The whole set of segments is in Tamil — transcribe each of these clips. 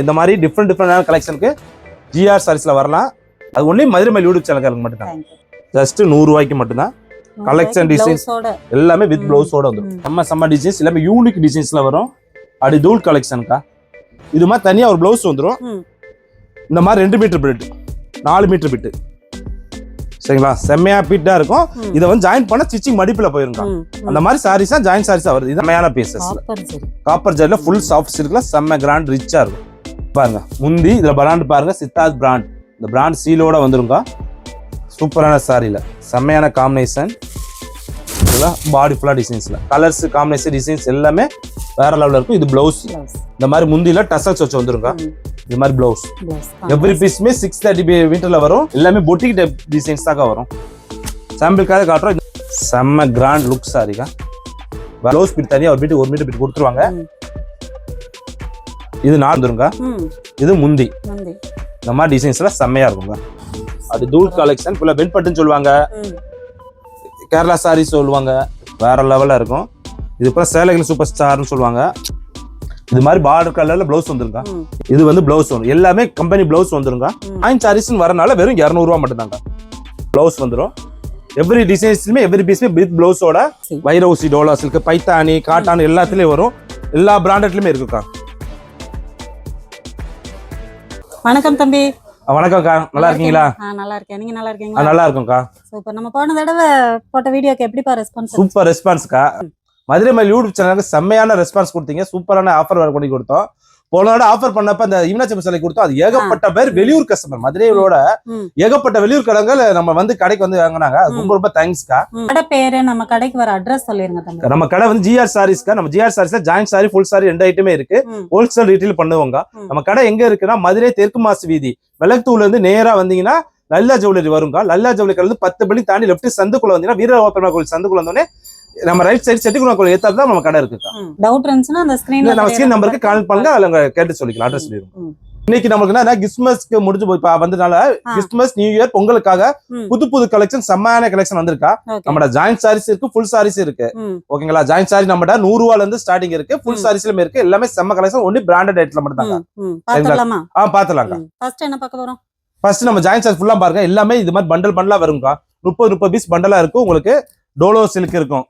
இந்த மாதிரி டிஃப்ரெண்டான கலெக்ஷனுக்கு ஜிஆர் சாரீஸ்ல வரலாம். அது ஒன்லி மதுரை மைல் யூடியூப் சேனலுக்கு மட்டும் தான். ஜஸ்ட் 100 ரூபாய்க்கு மட்டும் தான். கலெக்ஷன் டிசைன்ஸ் எல்லாமே வித் பிளவுஸோட வந்துடும். செம்ம டிசைன்ஸ் எல்லாமே யூனிக் டிசைன்ஸ்ல வரும். அப்படி தூள் கலெக்ஷனுக்கா இது மாதிரி தனியா ஒரு பிளவுஸ் வந்துடும். இந்த மாதிரி 2 மீட்டர் பிட் 4 மீட்டர் பிட் சரிங்களா, செம்மையா பிட்டா இருக்கும். இதை வந்து ஜாயின் பண்ண ஸ்டிச்சிங் மடிப்புல போயிருங்க. அந்த மாதிரி சாரீஸா ஜாயின் சாரீஸா வருது. இது செம்மையான பீசஸ்ல காப்பர் ஜெட்ல ஃபுல் சாஃப்ட் சில்க்ல செம்ம கிராண்ட் ரிச்சா இருக்கும். பாருங்க முந்தி இதுல பிராண்ட் பாருங்க, சித்தார்த் பிராண்ட். இந்த பிராண்ட் சீலோட வந்துருங்க. சூப்பரான சாரியில செம்மையான காம்பினேஷன். பாடி ஃபுல்லா டிசைன்ஸ்ல கலர்ஸ் காம்பினேஷன் டிசைன்ஸ் எல்லாமே வேற லெவல்ல இருக்கும். இது பிளவுஸ் இந்த மாதிரி முந்தில டசல்ஸ் வச்சு வந்துருங்க. இது மாதிரி பிளவுஸ் எவ்ரி பீஸ்மே 630 மீட்டர்ல வரும். எல்லாமே பொட்டிக் டைப் டிசைன்ஸ் தான் வரும். சாம்பிளுக்காக காட்டுறோம். செம்ம கிராண்ட் லுக் சாரிக்கா. பிளவுஸ் பிட் தனியா ஒரு மீட்டர் பிட் கொடுத்துருவாங்க. இது நார்ந்துருங்க. இது முந்தி. இந்த மாதிரி டிசைன்ஸ்ல செம்மையா இருக்குங்க. அது தூள் கலெக்ஷன் ஃபுல்லா பெல் பட்டுன்னு சொல்லுவாங்க, கேரளா சாரி சொல்லுவாங்க, வேற லெவல்ல இருக்கும். இது அப்புறம் சேலகிரி சூப்பர் ஸ்டார்னு சொல்லுவாங்க. இது மாதிரி பார்டர் கலர்ல பிளவுஸ் வந்துருங்க. இது வந்து பிளவுஸ் வரும். எல்லாமே கம்பெனி பிளவுஸ் வந்துருங்க. ஜாயின் சாரீஸ்னு வரனால வெறும் 200 ரூபா மட்டும் தாங்க பிளவுஸ் வந்துடும். எவ்ரி டிசைன்ஸ்லுமே எவ்ரி பீஸ்மே வித் பிளவுஸோட வைரவுசி, டோலா சில்க், பைத்தானி, காட்டான் எல்லாத்துலயும் வரும். எல்லா பிராண்டட்லயுமே இருக்குக்கா. வணக்கம் தம்பி. வணக்கம்க்கா, நல்லா இருக்கீங்களா? நல்லா இருக்கேன், நீங்க நல்லா இருக்கீங்களா? நல்லா இருக்கும்க்கா. சூப்பர். நம்ம போன தடவை போட்ட வீடியோக்கு எப்படிப்பா ரெஸ்பான்ஸ்? சூப்பர் ரெஸ்பான்ஸ்க்கா. மதுரை மைல் யூடியூப் சேனலுக்கு செம்மையான ரெஸ்பான்ஸ் கொடுத்தீங்க. சூப்பரான ஆஃபர் வேற பண்ணி கொடுத்தோம். போன தடவை ஆஃபர் பண்ணப்ப அந்த ஈவனாச்சம் சிலை கொடுத்தோம். அது ஏகப்பட்ட பேர் வெளியூர் கஸ்டமர், மதுரையோட ஏகப்பட்ட வெளியூர் கடைகள் நம்ம வந்து கடைக்கு வந்து வாங்கினாங்க. ரொம்ப ரொம்ப தேங்க்ஸ்க்கா. கடை பேரு, நம்ம கடைக்கு வர அட்ரஸ் சொல்லிருங்க தம்பி. நம்ம கடை வந்து ஜிஆர் சாரீஸ்க்கா. நம்ம ஜிஆர் சாரீஸ்ல ஜாயின் சாரி, ஃபுல் சாரி 2 ஐட்டமே இருக்கு. ஹோல்சேல் ரீட்டைல் பண்ணுவாங்க. நம்ம கடை எங்க இருக்குன்னா மதுரை தெற்கு மாசு வீதி, வெள்ளத்தூர்ல இருந்து நேரா வந்தீங்கன்னா லல்லா ஜவுளரி வருங்க. லல்லா ஜவுளரி வந்து 10 பள்ளி தாண்டி லெப்ட் சந்துக்குள்ள வந்தீங்கன்னா வீரவாப்பனா கோயில் சந்துக்குள்ள வந்தோடனே நம்ம ரைட் சைடு செட்டிக்குளம் கோயில் ஏத்தால தான் நம்ம கடை இருக்குக்கா. டவுட் இருந்துச்சுன்னா அந்த ஸ்கிரீன்ல நம்ம ஸ்கிரீன் நம்பருக்கு கால் பண்ணுங்க. அதுல கேட்டு சொல்லிக்கலாம், அட்ரஸ் சொல்லிடுவோம். இன்னைக்கு நமக்கு என்ன கிறிஸ்துமஸ்க்கு முடிஞ்சு போய் வந்ததுனால கிறிஸ்துமஸ் நியூ இயர் பொங்கலுக்காக புது கலெக்ஷன் செம்மையான கலெக்ஷன் வந்திருக்கா. நம்ம ஜாயின் சாரீஸ் இருக்கு, ஃபுல் சாரீஸ் இருக்கு. ஓகேங்களா? ஜாயின் சாரி நம்ம 100 ரூபால இருந்து ஸ்டார்டிங் இருக்கு. ஃபுல் சாரீஸ்லயும் இருக்கு. எல்லாமே செம்ம கலெக்ஷன். ஒன்லி பிராண்டட் ஐட்டம்ல மட்டும் தாங்க. பாத்துறலாமா? பாத்துறலாங்க. ஃபர்ஸ்ட் என்ன பார்க்க போறோம்? ஃபர்ஸ்ட் நம்ம ஜாயின் சாரி ஃபுல்லா பாருங்க. எல்லாமே இது மாதிரி பண்டலா வருங்க. 30 பீஸ் பண்டலா இருக்கும். உங்களுக்கு டோலோ சில்க் இருக்கும்.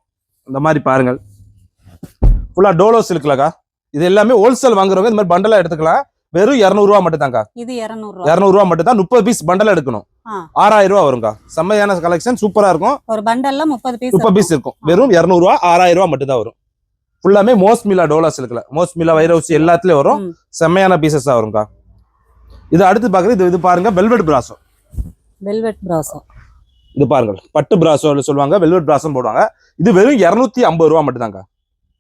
இந்த மாதிரி பாருங்க, ஃபுல்லா டோலோ சில்க்லக்கா. இது எல்லாமே ஹோல்சேல் வாங்குறவங்க இந்த மாதிரி பண்டலா எடுத்துக்கலாம். வெறும் 200 ரூபா மட்டும் தாங்க. இது 200 ரூபா மட்டும் தான். 30 பீஸ் பண்டல் எடுக்கணும். 6000 ரூபா வருங்க. செம்மையான கலெக்ஷன், சூப்பரா இருக்கும். ஒரு பண்டல்ல 30 பீஸ் இருக்கும். வெறும் 200 ரூபா, 6000 ரூபா மட்டும் தான் வரும். ஃபுல்லாமே மோஸ்மிலா டோலா சில்க்ல, மோஸ்மிலா வைரவுசி எல்லாத்துலயும் வரும். செம்மையான பீசஸ் தான் வருங்க. இது அடுத்து பாக்குறது இது பாருங்க, வெல்வெட் பிராசோ. வெல்வெட் பிராசோ இது பாருங்க, பட்டு பிராசோ சொல்லுவாங்க, வெல்வெட் பிராசோ போடுவாங்க. இது வெறும் 250 ரூபா மட்டும் தாங்க.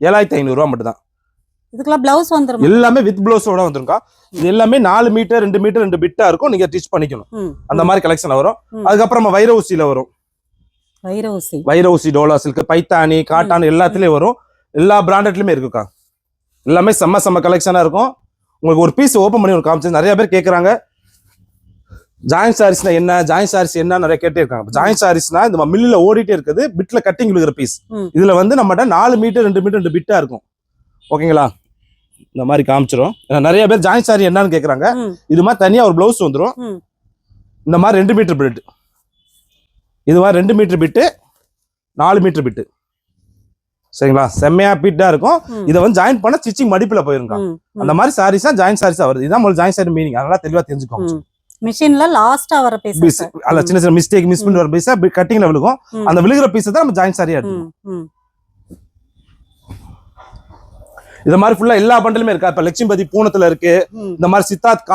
7500 ரூபா மட்டும் தான். இதுக்குள்ள பிளவுஸ் வந்துரும். எல்லாமே வித் பிளவுஸோட வந்துருங்க. இது எல்லாமே 4 மீட்டர் 2 மீட்டர் 2 பிட்டா இருக்கும். நீங்க ஸ்டிச் பண்ணிக்கணும். அந்த மாதிரி கலெக்ஷன் வரும். அதுக்கப்புறம் வைரவுசில வரும். வைரவுசி, டோலா சில்க், பைத்தானி, காட்டான் எல்லாத்துலயும் வரும். எல்லா பிராண்டட்லயுமே இருக்குக்கா. எல்லாமே செம்ம கலெக்ஷனா இருக்கும். உங்களுக்கு ஒரு பீஸ் ஓபன் பண்ணி ஒரு காமிச்சு நிறைய பேர் கேக்குறாங்க, ஜாயின் சாரீஸ்னா என்ன, ஜாயின் சாரீஸ் என்ன நிறைய கேட்டே இருக்காங்க. ஜாயின் சாரீஸ்னா இந்த மில்லுல ஓடிட்டே இருக்குது, பிட்ல கட்டிங் விழுகிற பீஸ். இதுல வந்து நம்மகிட்ட 4 மீட்டர் 2 மீட்டர் 2 பிட்டா இருக்கும். ஓகேங்களா? இந்த மாதிரி காமிச்சிரும். நிறைய பேர் ஜாயின் சாரி என்னன்னு கேக்குறாங்க. இது மாதிரி தனியா ஒரு பிளவுஸ் வந்துடும். இந்த மாதிரி 2 மீட்டர் பிட், இது மாதிரி 2 மீட்டர் பிட்டு, 4 மீட்டர் பிட்டு சரிங்களா, செம்மையா பிட்டா இருக்கும். இதை வந்து ஜாயின் பண்ண ஸ்டிச்சிங் மடிப்புல போயிருங்க. அந்த மாதிரி சாரீஸா ஜாயின் சாரீஸா வருது. இதான் முதல்ல ஜாயின் சாரி மீனிங். அதெல்லாம் தெளிவா தெரிஞ்சுக்கோங்க. மிஷின்ல லாஸ்டா வர பீஸ் அல்ல, சின்ன மிஸ்டேக் மிஸ் பண்ணி வர பீஸா கட்டிங்ல விழுகும். அந்த விழுகிற பீஸ் தான் நம்ம ஜாயின் சாரியா எடுக்கணும். இந்த மாதிரி ஃபுல்லா எல்லா பண்டலுமே இருக்கா. இப்ப லட்சுமிபதி பூனத்துல இருக்கு. இந்த மாதிரி சித்தார்த்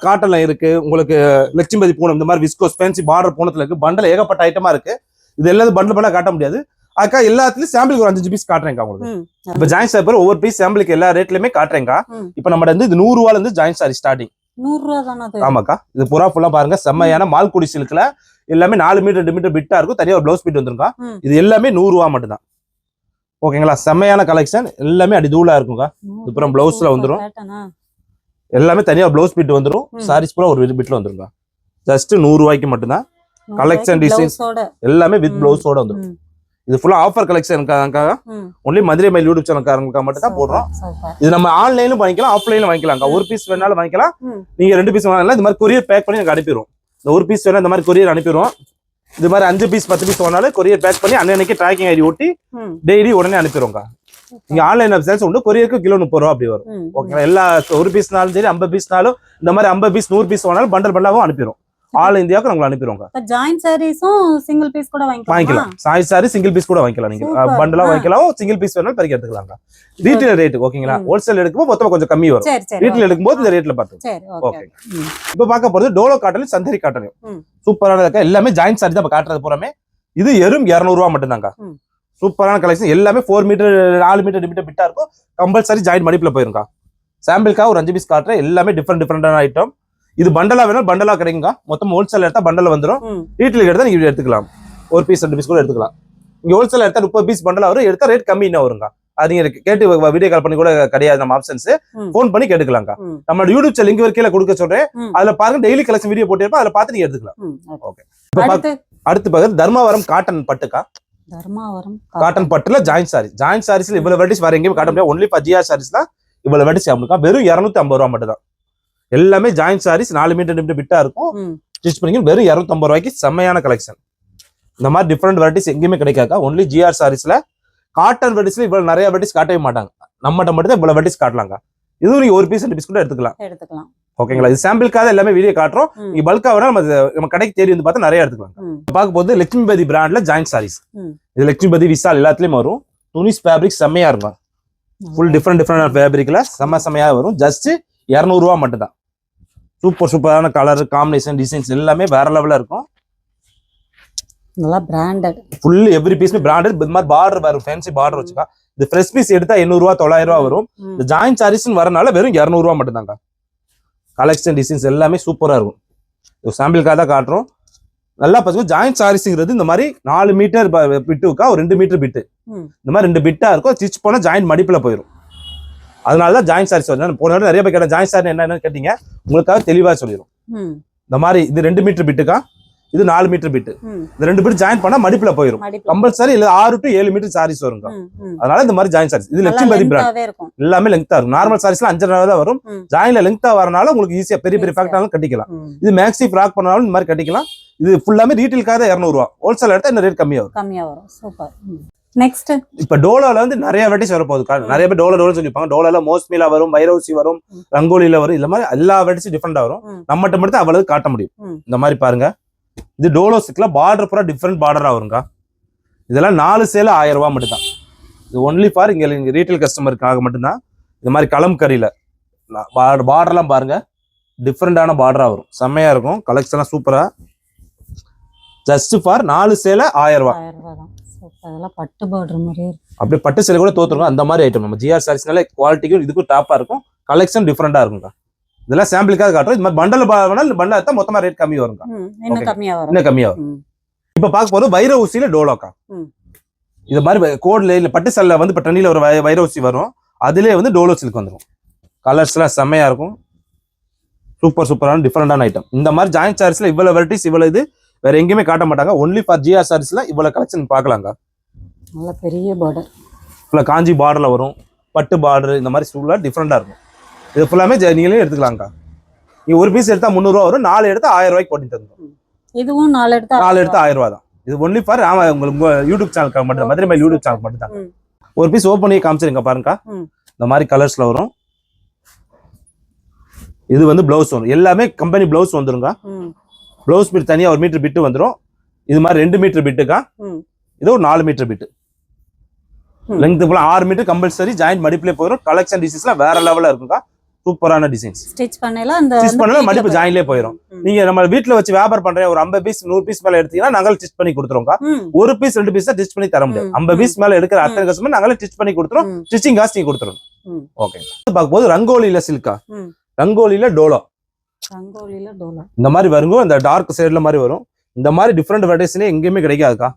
காட்டன்ல இருக்கு. உங்களுக்கு லட்சுமிபதி பூனம், இந்த மாதிரி விஸ்கோஸ் ஃபேன்சி பார்டர் பூனத்துல இருக்கு. பண்டல் ஏகப்பட்ட ஐட்டமா இருக்கு. இது எல்லாத்தையும் பண்டல் பண்ணா காட்ட முடியாது. அக்கா எல்லாத்துலயும் சாம்பிளுக்கு ஒரு 5 பீஸ் காட்டுறேங்க உங்களுக்கு. இப்ப ஜாயின் சாரி ஒவ்வொரு பீஸ் சாம்பிளுக்கு எல்லா ரேட்லயுமே காட்டுறேங்க. இப்ப நம்ம வந்து இது 100 ரூபால இருந்து ஜாயின் சாரி ஸ்டார்டிங். 100 ரூபா தானே? ஆமாக்கா. இது புறா ஃபுல்லா பாருங்க, செம்மையான மால்குடி சில்க்ல எல்லாமே 4 மீட்டர் 2 மீட்டர் பிட்டா இருக்கும். தனியா ஒரு பிளவுஸ் பிட் வந்துருக்கா. இது எல்லாமே 100 ரூபா மட்டும் தான். ஓகேங்களா? செம்மையான கலெக்ஷன். எல்லாமே அடி தூளா இருக்குங்க. இதுப்புறம் பிளவுஸ்ல வந்துரும். எல்லாமே தனியா பிளவுஸ் பிட் வந்துரும். சாரீஸ் பூரா ஒரு பிட்ல வந்துருங்க. ஜஸ்ட் 100 ரூபாய்க்கு மட்டும் தான். கலெக்ஷன் டிசைன்ஸ் எல்லாமே வித் பிளவுஸோட வந்துரும். இது ஃபுல்லா ஆஃபர் கலெக்ஷனுக்காக ஒன்லி மதுரை மைல் யூடியூப் சேனல்காரங்களுக்கு மட்டும் தான் போடுறோம். இது நம்ம ஆன்லைனும் வாங்கிக்கலாம், ஆஃப்லைனும் வாங்கிக்கலாம். ஒரு பீஸ் வேணாலும் வாங்கிக்கலாம், நீங்க 2 பீஸ் வாங்கலாம். இந்த மாதிரி கொரியர் பேக் பண்ணி நாங்க அனுப்பிடுவோம். இந்த ஒரு பீஸ் வேணா இந்த மாதிரி கொரியர் அனுப்பிடுவோம். இது மாதிரி 5 பீஸ் 10 பீஸ் வாங்கினாலும் கொரியர் பேக் பண்ணி அன்னைக்கு ட்ராக்கிங் ஐடி ஒட்டி டெய்லி உடனே அனுப்பிடுவோங்க. நீங்க ஆன்லைன் வெப்சைட்ஸ் உண்டு, கொரியருக்கு கிலோ 30 ரூபா அப்படி வரும். ஓகேங்களா? எல்லா ஒரு பீஸ்னாலும் சரி 50 பீஸ்னாலும் இந்த மாதிரி 50 பீஸ் 100 பீஸ் வாங்கினாலும் பண்டல் பண்டலாவும் அனுப்பிடுவோம். ஆல் இந்தியாவுக்கு நாங்க அனுப்பிடுவோங்க. ஜாயிண்ட் சாரீஸும் சிங்கிள் பீஸ் கூட வாங்கிக்கலாம். சாரி சாரி சிங்கிள் பீஸ் கூட வாங்கிக்கலாம். நீங்க பண்டலா வாங்கிக்கலாம், சிங்கிள் பீஸ் வேணாலும் பெருக்கி எடுத்துக்கலாங்க. ரீட்டைல் ரேட் ஓகேங்களா? ஹோல்சேல் எடுக்கும்போது மொத்தமா கொஞ்சம் கம்மி வரும். ரீட்டைல் எடுக்கும்போது இந்த ரேட்ல பாத்துக்கலாம். ஓகே. இப்போ பார்க்க போறது டோலோ காட்டன், சந்தேரி காட்டன். சூப்பரான எல்லாமே ஜாயிண்ட் சாரி தான் காட்டுறது பூராமே. இது வெறும் 200 ரூபா மட்டும் தாங்க. சூப்பரான கலெக்ஷன். எல்லாமே 4 மீட்டர் 4 மீட்டர் பிட்டா இருக்கும். கம்பல்சரி ஜாயிண்ட் மடிப்புல போயிருக்கா. சாம்பிளுக்காக ஒரு 5 பீஸ் காட்டுறேன். எல்லாமே டிஃபரெண்டான ஐட்டம். இது பண்டலா வேணும், பண்டலா கிடைக்குங்க. மொத்தம் ஹோல்சேல் எடுத்தா பண்டல் வந்துடும். ரீட்டைல் எடுத்தா நீங்க எடுத்துக்கலாம். ஒரு பீஸ் 2 பீஸ் கூட எடுத்துக்கலாம். நீங்க ஹோல்சேல் எடுத்தா 30 பீஸ் பண்டலா வரும். எடுத்தா ரேட் கம்மி என்ன வருங்க. அது நீங்க கேட்டு வீடியோ கால் பண்ணி கூட கிடையாது நம்ம ஆப்ஷன்ஸ். போன் பண்ணி கேட்டுக்கலாங்க. நம்ம யூடியூப் சேனல் லிங்க் கீழ கொடுக்க சொல்றேன். அதுல பாருங்க, டெய்லி கலெக்ஷன் வீடியோ போட்டு இருப்போம். அதுல பார்த்து நீங்க எடுத்துக்கலாம். ஓகே. அடுத்து பாருங்க தர்மாவரம் காட்டன் பட்டுக்கா. தர்மாவரம் காட்டன் பட்டுல ஜாயிண்ட் சாரி. ஜாயிண்ட் சாரீஸ்ல இவ்வளவு வெரைட்டிஸ் வேற எங்கேயும் காட்ட முடியாது. ஒன்லி ஃபார் ஜிஆர் சாரீஸ் தான் இவ்வளவு வெரைட்டிஸ் நம்மளுக்கு. வெறும் 250 ரூபா மட்டும் தான். எல்லாமே ஜாயிண்ட் சாரீஸ் 4 மீட்டர் பிட்டா இருக்கும். ஸ்டிச் பண்ணி வெறும் 250 ரூபாய்க்கு செம்மையான கலெக்ஷன். இந்த மாதிரி டிஃபரெண்ட் வெரைட்டிஸ் எங்கேயுமே கிடைக்காதா. ஒன்லி ஜிஆர் சாரீஸ்ல காட்டன் வெரைட்டிஸ்ல இவ்வளவு நிறைய வெரைட்டிஸ் காட்டவே மாட்டாங்க. நம்மகிட்ட மட்டும் தான் இவ்வளவு வெரைட்டிஸ் காட்டலாங்க. இதுவும் நீங்க ஒரு பீஸ் 2 பீஸ் கூட எடுத்துக்கலாம். ஓகேங்களா? இது சாம்பிளுக்காக எல்லாமே வீடியோ காட்டுறோம். நீங்க பல்கா வேணா நம்ம கடைக்கு தேடி வந்து பார்த்தா நிறைய எடுத்துக்கலாம். பார்க்க போது லட்சுமிபதி பிராண்ட்ல ஜாயிண்ட் சாரீஸ். இது லட்சுமிபதி விசால் எல்லாத்துலயும் வரும். துணிஸ் ஃபேப்ரிக் செம்மையா இருக்கும். ஃபுல் டிஃபரெண்ட் ஃபேப்ரிக்ல செம்மையா வரும். ஜஸ்ட் 200 ரூபா மட்டும் தான். சூப்பரான கலர் காம்பினேஷன் டிசைன்ஸ் எல்லாமே வேற லெவல்ல இருக்கும். நல்லா பிராண்டட். ஃபுல் எவ்ரி பீஸ்மே பிராண்டட். இந்த மாதிரி பார்டர் வரும், ஃபேன்சி பார்டர் வச்சுக்கா. இது ஃப்ரெஷ் பீஸ் எடுத்தா 800 ரூபா 900 ரூபா வரும். இந்த ஜாயிண்ட் சாரீஸ்னு வரனால வெறும் 200 ரூபா மட்டும் தாங்க. கலெக்ஷன் டிசைன்ஸ் எல்லாமே சூப்பரா இருக்கும். இது சாம்பிளுக்காக தான் காட்டுறோம். நல்லா பாருங்க, ஜாயிண்ட் சாரீஸ்ங்கிறது இந்த மாதிரி 4 மீட்டர் பிட்டுக்கா ஒரு 2 மீட்டர் பிட்டு. இந்த மாதிரி 2 பிட்டா இருக்கும். ஸ்டிச் பண்ணா ஜாயிண்ட் மடிப்புல போயிடும். அதனாலதான் ஜாயிண்ட் சாரீஸ் வருது. போன நிறைய பேர் கேட்ட ஜாயிண்ட் சாரி என்னன்னு கேட்டீங்க. உங்களுக்காக தெளிவா சொல்லிடும். இந்த மாதிரி இது 2 மீட்டர் பிட்டுக்கா, இது 4 மீட்டர் பிட்டு. இந்த 2 பிட் ஜாயின் பண்ணா மடிப்புல போயிடும். கம்பல்சரி இல்ல 6 to 7 மீட்டர் சாரீஸ் வருங்க. அதனால இந்த மாதிரி ஜாயின் சாரீஸ். இது லட்சுமிபதி பிராண்ட். எல்லாமே லெங்தா இருக்கும். நார்மல் சாரீஸ்ல 5.5 தான் வரும். ஜாயின்ல லெங்தா வரனால உங்களுக்கு ஈஸியா பெரிய ஃபேக்டாலும் கட்டிக்கலாம். இது மேக்ஸி ஃப்ராக் பண்ணாலும் இந்த மாதிரி கட்டிக்கலாம். இது ஃபுல்லாமே ரீட்டைலுக்காக 200 ரூபா. ஹோல்சேல் எடுத்தா இந்த ரேட் கம்மியா வரும். சூப்பர். நெக்ஸ்ட் இப்ப டோலால வந்து நிறைய வெரைட்டிஸ் வர போகுது. நிறைய பேர் டோலா சொல்லிப்பாங்க. டோலால மோஸ்ட்மிலா வரும், வைரவுசி வரும், ரங்கோலில வரும். இந்த மாதிரி எல்லா வெரைட்டிஸும் டிஃபரெண்டா வரும். நம்மகிட்ட மட்டும் அவ்வளவு காட்ட முடியும். இந்த மாதிரி பாருங்க, இது டோலோஸ்க்குல பார்டர் பூரா டிஃபரெண்ட் பார்டரா வருங்க. இதெல்லாம் 4 சேல 1000 ரூபாய் மட்டும் தான். இது ஒன்லி ஃபார் இங்க ரீட்டைல் கஸ்டமருக்காக மட்டும்தான். இந்த மாதிரி கலம்கரியில பார்டர்லாம் பாருங்க, டிஃபரெண்டான பார்டரா வரும். செம்மையா இருக்கும். கலெக்ஷன்லாம் சூப்பரா. ஜஸ்ட் ஃபார் 4 சேல 1000 ரூபாய். அதெல்லாம் பட்டு பார்டர் மாதிரி அப்படியே பட்டு சேலை கூட தோத்துருங்க. அந்த மாதிரி ஐட்டம் நம்ம ஜிஆர் சாரீஸ்னால குவாலிட்டிக்கும் இதுக்கும் டாப்பா இருக்கும். கலெக்ஷன் டிஃபரெண்டா இருக்குங்க. இதெல்லாம் சாம்பிளுக்காக காட்டுறோம். இந்த மாதிரி பண்டல் பண்டல் எடுத்தா மொத்தமா ரேட் கம்மி வருங்க. இன்னும் கம்மியா வரும். இப்ப பார்க்க போது வைர ஊசியில டோலோக்கா. இது மாதிரி கோட்ல இல்ல பட்டு சேலை வந்து இப்ப ட்ரெண்டில ஒரு வைர ஊசி வரும். அதுலயே வந்து டோலோ சில்க் வந்துடும். கலர்ஸ் எல்லாம் செம்மையா இருக்கும். சூப்பரான டிஃபரெண்டான ஐட்டம். இந்த மாதிரி ஜாயிண்ட் சாரீஸ்ல இவ்வளவு வெரைட்டிஸ் இவ்வளவு இது வேற எங்கேயுமே காட்ட மாட்டாங்க. ஒன்லி ஃபார் ஜிஆர் சாரீஸ்ல இவ்வளவு கலெக்ஷன் பார்க்கலாங்க. நல்ல பெரிய பார்டர். ஃபுல்லா காஞ்சி பார்டர்ல வரும். பட்டு பார்டர் இந்த மாதிரி ஃபுல்லா டிஃபரெண்டா இருக்கும். இது ஃபுல்லாமே நீங்களே எடுத்துக்கலாங்க. நீங்க ஒரு பீஸ் எடுத்தா 300 ரூபா வரும். 4 எடுத்தா 1000 ரூபாய்க்கு போட்டு தந்துடும். இதுவும் 4 எடுத்தா 1000 ரூபா தான். இது ஒன்லி ஃபார் உங்களுக்கு யூடியூப் சேனலுக்கு மட்டும், மதுரை மைல் யூடியூப் சேனல் மட்டும் தான். ஒரு பீஸ் ஓப்பன் பண்ணி காமிச்சிருங்க பாருங்க. இந்த மாதிரி கலர்ஸ்ல வரும். இது வந்து பிளவுஸ் வரும். எல்லாமே கம்பெனி பிளவுஸ் வந்துருங்க. பிளவுஸ் பிட் தனியா 1 மீட்டர் பிட்டு வந்துடும். இது மாதிரி 2 மீட்டர் பிட்டுக்கா. இது ஒரு 4 மீட்டர் பிட்டு. லெங்த் ஃபுல்லா 6 மீட்டர் கம்பல்சரி ஜாயிண்ட் மடிப்புல போயிடும். கலெக்ஷன் டிசைன்ஸ்லாம் வேற லெவல்ல இருக்குங்க. சூப்பரான டிசைன்ஸ். ஸ்டிச் பண்ணல மடிப்பு ஜாயின்லயே போயிடும். நீங்க நம்ம வீட்ல வச்சு வியாபாரம் பண்றேன் ஒரு 50 பீஸ் 100 பீஸ் மேல எடுத்தீங்கன்னா நாங்களே ஸ்டிச் பண்ணி கொடுத்துருவோங்க. ஒரு பீஸ் 2 பீஸ் தான் ஸ்டிச் பண்ணி தர முடியும். 50 பீஸ் மேல எடுக்கிற அத்தனை கஸ்டமர் நாங்களே ஸ்டிச் பண்ணி கொடுத்துறோம். ஸ்டிச்சிங் காஸ்ட் நீங்க கொடுத்துறோம். ஓகே. பார்க்கும்போது ரங்கோலியில சில்கா, ரங்கோலியில டோலோ. இந்த மாதிரி வருங்க. இந்த டார்க் சைடுல மாதிரி வரும். இந்த மாதிரி டிஃபரெண்ட் வெரைட்டிஸ்ல எங்கேயுமே கிடைக்காதுக்கா.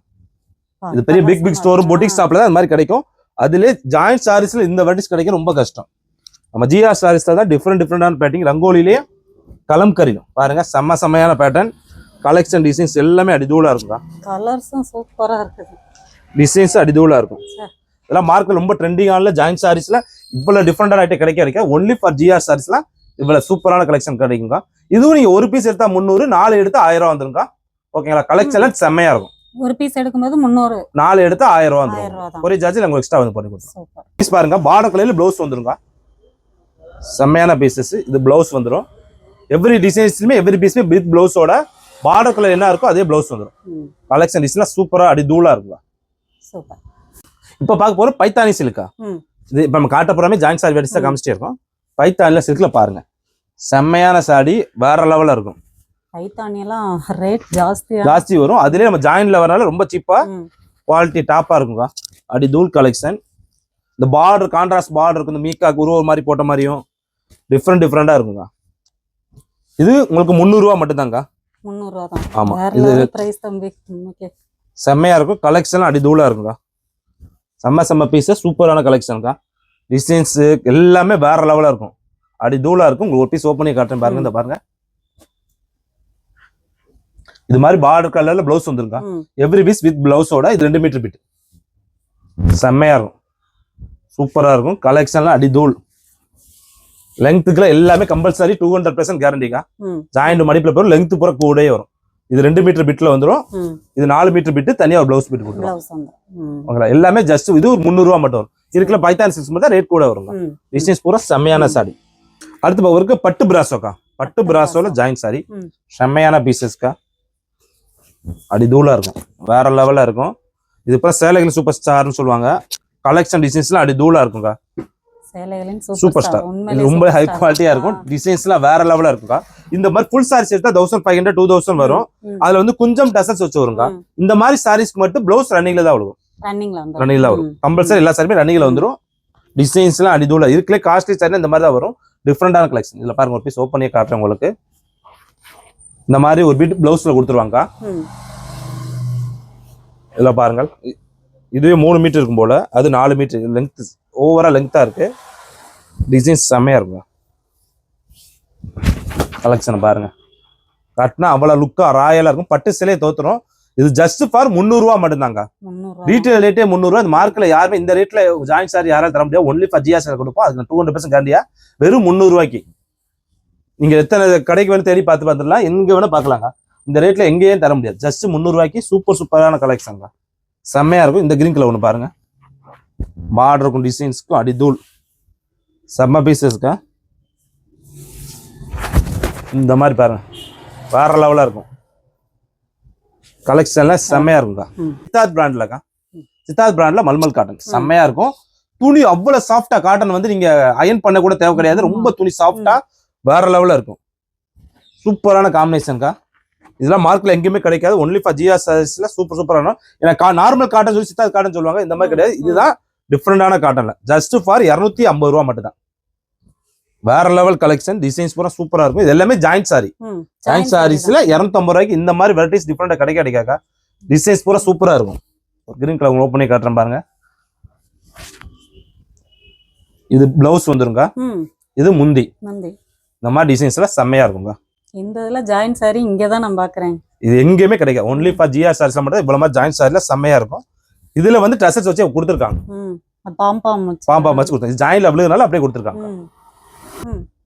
இது பெரிய பிக் ஸ்டோர் பொட்டிக் ஷாப்ல தான் இந்த மாதிரி கிடைக்கும். அதுல ஜாயிண்ட் சாரீஸ்ல இந்த வெரைட்டிஸ் கிடைக்க ரொம்ப கஷ்டம். நம்ம ஜிஆர் சாரீஸ்ல தான் டிஃபரெண்டான பேட்டர்ன். ரங்கோலிலேயே கலம்கரியும் பாருங்க, செம்மையான பேட்டர்ன். கலெக்ஷன் டிசைன்ஸ் எல்லாமே அடிதூளா இருக்குங்க. கலர்ஸும் சூப்பரா இருக்குது. டிசைன்ஸ் அடிதூளா இருக்கும். இதெல்லாம் மார்க்கெட் ரொம்ப ட்ரெண்டிங்கான ஜாயின் சாரீஸ்ல இவ்வளவு டிஃப்ரெண்டான ஐட்டம் கிடைக்க ஒன்லி ஃபார் ஜிஆர் சாரீஸ்லாம் இவ்வளவு சூப்பரான கலெக்ஷன் கிடைக்குங்க. இதுவும் நீங்க ஒரு பீஸ் எடுத்தா 300, 4 எடுத்தா 1000 வந்துருங்க. ஓகேங்களா? கலெக்ஷன் செம்மையா இருக்கும். ஒரு பீஸ் எடுக்கும்போது 300, 4 எடுத்தா 1000 வந்துரும். ஒரே சார்ஜ் உங்களுக்கு எக்ஸ்ட்ரா வந்து பண்ணி கொடுத்துருவோம். பீஸ் பாருங்க, பார்டர் கலர்ல ப்ளவுஸ் வந்துருங்க. செம்மையான பீசஸ். இது ப்ளவுஸ் வந்துரும். எவ்ரி டிசைன்ஸ்லயுமே எவ்ரி பீஸ்மே வித் ப்ளவுஸோட பார்டர் கலர் என்ன இருக்கோ அதே ப்ளவுஸ் வந்துரும். கலெக்ஷன் டிசைன்லாம் சூப்பரா அடி தூளா இருக்குங்க. சூப்பர். இப்போ பார்க்க போறோம் பைத்தானி சில்கா. இது இப்போ நம்ம காட்ட போறாமே ஜாயின் சாரி வெடிச்சா காமிச்சிட்டே இருக்கோம். பைத்தானில சில்க்ல பாருங்க, செம்மையான சாடி வேற லெவல்ல இருக்கும். பைத்தானி எல்லாம் ரேட் ஜாஸ்தி வரும். அதுலயே நம்ம ஜாயின்ல வரனால ரொம்ப சீப்பா குவாலிட்டி டாப்பா இருக்குங்க. அடி தூள் கலெக்ஷன். இந்த பார்டர் கான்ட்ராஸ்ட் பார்டர் இருக்கும். இந்த மீக்கா குருவ மாதிரி போட்ட மாதிரியும் டிஃப்ரெண்டா இருக்குங்க. இது உங்களுக்கு 300 ரூபா மட்டும் தாங்க. 300 ரூபா தான். ஆமா, இது பிரைஸ் தம்பி. ஓகே, செம்மையா இருக்கும். கலெக்ஷன் அடி தூளா இருக்குங்க. செம்ம பீஸ், சூப்பரான கலெக்ஷன்க்கா. டிசைன்ஸ் எல்லாமே வேற லெவலா இருக்கும். அடி தூளா இருக்கும். உங்களுக்கு ஒரு பீஸ் ஓப்பன் பண்ணி காட்டுறேன் பாருங்க. இந்த பாருங்க, இது மாதிரி பார்டர் கலர்ல ப்ளவுஸ் வந்துருங்க. எவ்ரி பீஸ் வித் ப்ளவுஸோட. இது 2 மீட்டர் பிட். செம்மையா இருக்கும், சூப்பரா இருக்கும். கலெக்ஷன்லாம் அடி தூள். லெங்க்த்துக்குள்ள எல்லாமே கம்பல்சரி 200% கேரண்டிங்க. ஜாயிண்ட் மடிப்புல போற லெங்க்த் பூரா கூடயே வரும். இது 2 மீட்டர் பிட்ல வந்துரும். இது 4 மீட்டர் பிட் தனியா ஒரு ப்ளவுஸ் பிட் கொடுத்துருவோம். எல்லாமே ஜஸ்ட் இது ஒரு 300 ரூபா மட்டும் வரும். இதுக்குள்ள பைத்தான் சில்க்ஸ் மட்டும் ரேட் கூட வருங்க. டிசைன்ஸ் பூரா செம்மையான சாரி. அடுத்து ஒரு பட்டு பிராசோக்கா. பட்டு பிராசோல ஜாயின் சாரி செம்மையான பீசஸ்க்கா. அடி தூளா இருக்கும், வேற லெவல்ல இருக்கும். இது இப்போ சேலைகள் சூப்பர் ஸ்டார்னு சொல்லுவாங்க. கலெக்ஷன் டிசைன்ஸ்லாம் அடி தூளா இருக்குங்க. Super star. இது ரொம்ப ஹை குவாலிட்டியா இருக்கும். டிசைன்ஸ்லாம் வேற லெவல்ல இருக்குங்க. இந்த மாதிரி ஃபுல் சாரீஸ் எடுத்தா 1500, 2000 வரும். அதுல வந்து கொஞ்சம் டசல்ஸ் வச்சு வருங்க. இந்த மாதிரி சாரீஸ்க்கு மட்டும் ப்ளவுஸ் ரன்னிங்ல தான் வரும். ரன்னிங்ல வரும். கம்பல்சரி எல்லா சாரியுமே ரன்னிங்ல வந்துரும். டிசைன்ஸ்லாம் அடி தூளா. இதுக்குள்ளே காஸ்ட்லி சாரி இந்த மாதிரி தான் வரும். டிஃப்ரெண்டான கலெக்ஷன். இதுல பாருங்க, ஒரு பீஸ் ஓப்பன் பண்ணி காட்டுறேன் உங்களுக்கு. இந்த மாதிரி ஒரு பிட் ப்ளவுஸ்ல கொடுத்துருவாங்க. இதுல பாருங்க, இதுவே 3 மீட்டர் இருக்கும் போல. அது 4 மீட்டர் லெங்த். ஓவரா லெங்தா இருக்கு. டிசைன்ஸ் செம்மையா இருக்கும். கலெக்ஷன் பாருங்க, கட்டினா அவ்வளவு லுக்கா ராயலா இருக்கும். பட்டு சிலையை தோத்துரும். இது ஜஸ்ட் ஃபார் 300 ரூபா மட்டும் தாங்க. ரீட்டைல் ரேட்டே 300 ரூபா. இந்த மார்க்கெட்ல யாருமே இந்த ரேட்ல ஜாயின் சாரி யாராலும் தர முடியாது. ஒன்லி ஃபார் ஜிஆர் சாரி கொடுப்போம். அதுக்கு 200% கேரண்டியா வெறும் 300 ரூபாய்க்கு. நீங்க எத்தனை கடைக்கு வேணும் தேடி பார்த்துடலாம். எங்க வேணா பார்க்கலாங்க. இந்த ரேட்ல எங்கேயும் தர முடியாது. ஜஸ்ட் 300 ரூபாய்க்கு சூப்பரான கலெக்ஷன். செம்மையா இருக்கும். இந்த கிரீன் கலர் ஒன்று பாருங்க, பார்டருக்கும் டிசைன்ஸ்க்கும் அடி தூள். செம்ம பீசஸ்க்கா. இந்த மாதிரி பாருங்க, வேற லெவலா இருக்கும். கலெக்ஷன்ல செம்மையா இருக்கும்க்கா. சித்தார்த் பிராண்ட்லக்கா. சித்தார்த் பிராண்ட்ல மல்மல் காட்டன் செம்மையா இருக்கும். துணி அவ்வளவு சாஃப்டா. காட்டன் வந்து நீங்க அயன் பண்ண கூட தேவை கிடையாது. ரொம்ப துணி சாஃப்டா வேற லெவல்ல இருக்கும். சூப்பரான காம்பினேஷன்க்கா. இதெல்லாம் மார்க்கெட்ல எங்கேயுமே கிடைக்காது. ஒன்லி ஃபார் ஜிஆர் சாரீஸ்ல சூப்பரான. ஏன்னா நார்மல் காட்டன் சொல்லி சித்தார்த் காட்டன் சொல்லுவாங்க. இந்த மாதிரி கிடையாது. இதுதான் டிஃப்ரெண்டான காட்டன்ல. ஜஸ்ட் ஃபார் 250 ரூபா மட்டும் தான். வேற லெவல் கலெக்ஷன். டிசைன்ஸ் பூரா சூப்பரா இருக்கும். இது எல்லாமே ஜாயிண்ட் சாரி. ஜாயிண்ட் சாரீஸ்ல 250 ரூபாய்க்கு இந்த மாதிரி வெரைட்டிஸ் டிஃப்ரெண்டா கிடைக்காக்கா. டிசைன்ஸ் பூரா சூப்பரா இருக்கும். கிரீன் கலர் ஓப்பன் பண்ணி காட்டுறேன் பாருங்க. இது பிளவுஸ் வந்துருங்க. இது முந்தி. இந்த மாதிரி டிசைன்ஸ்ல செம்மையா இருக்குங்க. இந்த இதுல ஜாயின் சாரி இங்க தான் நான் பாக்குறேன். இது எங்கேயுமே கிடைக்காது. ஒன்லி ஃபார் ஜிஆர் சாரீஸ்ல மட்டும் இவ்வளவு மாதிரி ஜாயின் சாரில செம்மையா இருக்கும். இதுல வந்து டசல்ஸ் வச்சு கொடுத்துருக்காங்க. பாம்பாம் வச்சு கொடுத்தாங்க. ஜாயின்ல அப்படினால அப்படியே கொடுத்துருக்காங்க.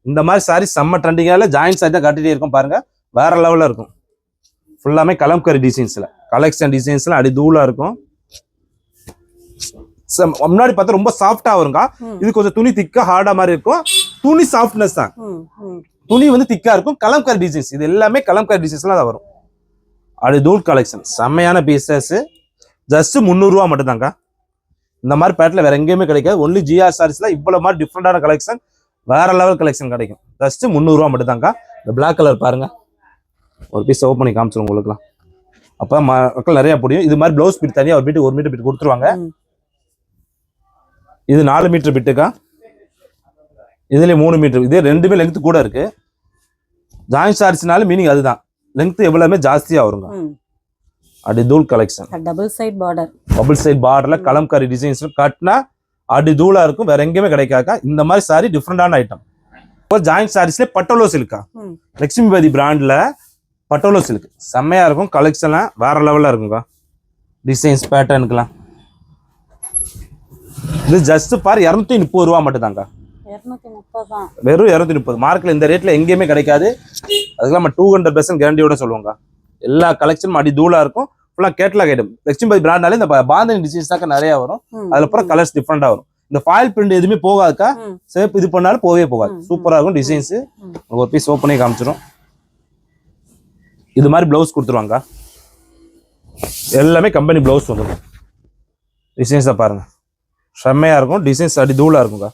இந்த மாதிரி சாரி செம்ம ட்ரெண்டிங்கால ஜாயின் சாரி தான் காட்டிட்டே இருக்கும் பாருங்க. வேற லெவல்ல இருக்கும். ஃபுல்லாமே கலம்கரி டிசைன்ஸ்ல. கலெக்ஷன் டிசைன்ஸ்ல அடி தூளா இருக்கும். முன்னாடி பார்த்தா ரொம்ப சாஃப்டா வருங்க. இது கொஞ்சம் துணி திக்கா ஹார்டா மாதிரி இருக்கும். துணி சாஃப்ட்னஸ் தான். துணி வந்து திக்கா இருக்கும். கலம்கரி டிசைன்ஸ். இது எல்லாமே கலம்கரி டிசைன்ஸ்ல தான் வரும். அடி தூள் கலெக்ஷன். செம்மையான பீசஸ். ஜஸ்ட் 300 ரூபா மட்டும் தாங்க. இந்த மாதிரி பேட்ல வேற எங்கேயுமே கிடைக்காது. ஒன்லி ஜிஆர் சாரீஸ்ல இவ்வளவு மாதிரி டிஃப்ரெண்டான கலெக்ஷன், வேற லெவல் கலெக்ஷன் கிடைக்கும். ஜஸ்ட் 300 ரூபா மட்டும் தாங்க. இந்த பிளாக் கலர் பாருங்க, ஒரு பீஸ் ஓப்பன் பண்ணி காமிச்சிடும் உங்களுக்குலாம். அப்ப மக்கள் நிறைய புரியும். இது மாதிரி பிளவுஸ் பிட் தனியா ஒரு பீட்டு 1 மீட்டர் பிட் கொடுத்துருவாங்க. இது 4 மீட்டர் பிட்டுக்கா. இதுல 3 மீட்டர். இது ரெண்டுமே லெங்த் கூட இருக்கு. ஜாயின் சாரீஸ்னால மீனிங் அதுதான். லெங்த் எவ்வளவுமே ஜாஸ்தியா வருங்க. அடி தூள் கலெக்ஷன். டபுள் சைட் பார்டர்ல கலம்கரி டிசைன்ஸ் கட்டினா அடி தூளா இருக்கும். வேற எங்கேயுமே கிடைக்காக்கா. இந்த மாதிரி சாரி டிஃப்ரெண்டான ஐட்டம். ஜாயின் சாரீஸ்ல பட்டோலோ சில்கா. லட்சுமிபதி பிராண்ட்ல பட்டோலோ சில்க் செம்மையா இருக்கும். கலெக்ஷன்லாம் வேற லெவல்ல இருக்குங்க. டிசைன்ஸ் பேட்டர்னுக்குலாம் இது ஜஸ்ட் பார் 230 ரூபா மட்டும் தாங்க. 230 தான். வெறும் 230. மார்க்கெட்ல இந்த ரேட்ல எங்கேயுமே கிடைக்காது. அதுக்கெல்லாம் நம்ம 200% கேரண்டியோட சொல்லுவாங்க. எல்லா கலெக்ஷனும் அடி தூளா இருக்கும். ஃபுல்லா கேட்லாக் ஐட்டம். லட்சுமிபதி பிராண்ட்னாலே இந்த பாந்தனி டிசைன்ஸ் தான் நிறைய வரும். அதுல அப்புறம் கலர்ஸ் டிஃப்ரெண்டா வரும். இந்த ஃபாயில் பிரிண்ட் எதுவுமே போகாதுக்கா. சேப் இது பண்ணாலும் போகவே போகாது. சூப்பரா இருக்கும் டிசைன்ஸ். ஒரு பீஸ் ஓப்பன் பண்ணி காமிச்சிரும். இது மாதிரி பிளவுஸ் கொடுத்துருவாங்க. எல்லாமே கம்பெனி பிளவுஸ் வந்துடும். டிசைன்ஸை பாருங்க, செம்மையா இருக்கும். டிசைன்ஸ் அடி தூளா இருக்குங்க.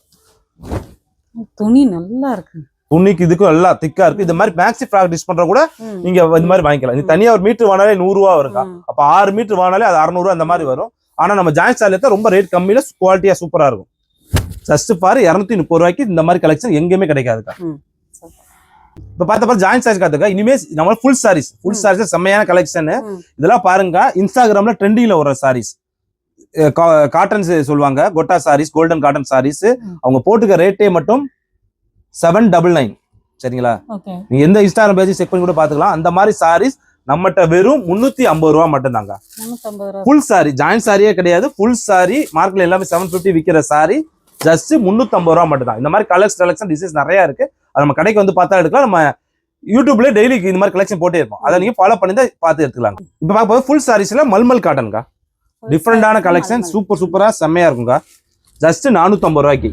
துணி நல்லா இருக்கு. துணிக்கு இதுக்கும் நல்லா திக்கா இருக்கு. இந்த மாதிரி மேக்ஸி ஃப்ராக் டிஷ் பண்ற கூட நீங்க இந்த மாதிரி வாங்கிக்கலாம். நீங்க தனியா ஒரு மீட்டர் வாங்கினாலே 100 ரூபா வருங்க. அப்ப 6 மீட்டர் வாங்கினாலே அது 600 ரூபா அந்த மாதிரி வரும். ஆனா நம்ம ஜாயிண்ட் ஸ்டைல ரொம்ப ரேட் கம்மியில குவாலிட்டியா சூப்பரா இருக்கும். ஜஸ்ட் பாரு 230 ரூபாய்க்கு இந்த மாதிரி கலெக்ஷன் எங்கேயுமே கிடைக்காதுக்கா. இப்ப பார்த்த ஜாயிண்ட் சாரீஸ் காத்துக்கா. இனிமே நம்ம ஃபுல் சாரீஸ் செம்மையான கலெக்ஷன். இதெல்லாம் பாருங்க, இன்ஸ்டாகிராம்ல ட்ரெண்டிங்ல வர சாரீஸ். காட்டன் சொல்லுவாங்க, கொட்டா சாரீஸ், கோல்டன் காட்டன் சாரீஸ். அவங்க போட்டுக்க ரேட்டே மட்டும் 799. சரிங்களா? நீங்க எந்த இன்ஸ்டாகிராம் பேஜ் செக் பண்ணி கூட பாத்துக்கலாம். அந்த மாதிரி சாரீஸ் நம்மகிட்ட வெறும் 350 ரூபா மட்டும் தாங்க. ஃபுல் சாரி, ஜாயிண்ட் சாரியே கிடையாது. ஃபுல் சாரி மார்க்கெட்ல எல்லாமே 750 விற்கிற சாரி ஜஸ்ட் 350 ரூபா மட்டும் தான். இந்த மாதிரி கலெக்ஷன் டிசைன்ஸ் நிறைய இருக்கு. அது நம்ம கடைக்கு வந்து பார்த்தா எடுக்கலாம். நம்ம யூடியூப்ல டெய்லி இந்த மாதிரி கலெக்ஷன் போட்டே இருப்போம். அதை நீங்க ஃபாலோ பண்ணி தான் பார்த்து எடுத்துக்கலாம். இப்ப பார்க்கும்போது ஃபுல் சாரீஸ்ல மல்மல் காட்டன்கா. டிஃப்ரெண்டான கலெக்ஷன், சூப்பரா செம்மையா இருக்குங்க. ஜஸ்ட் 450 ரூபாய்க்கு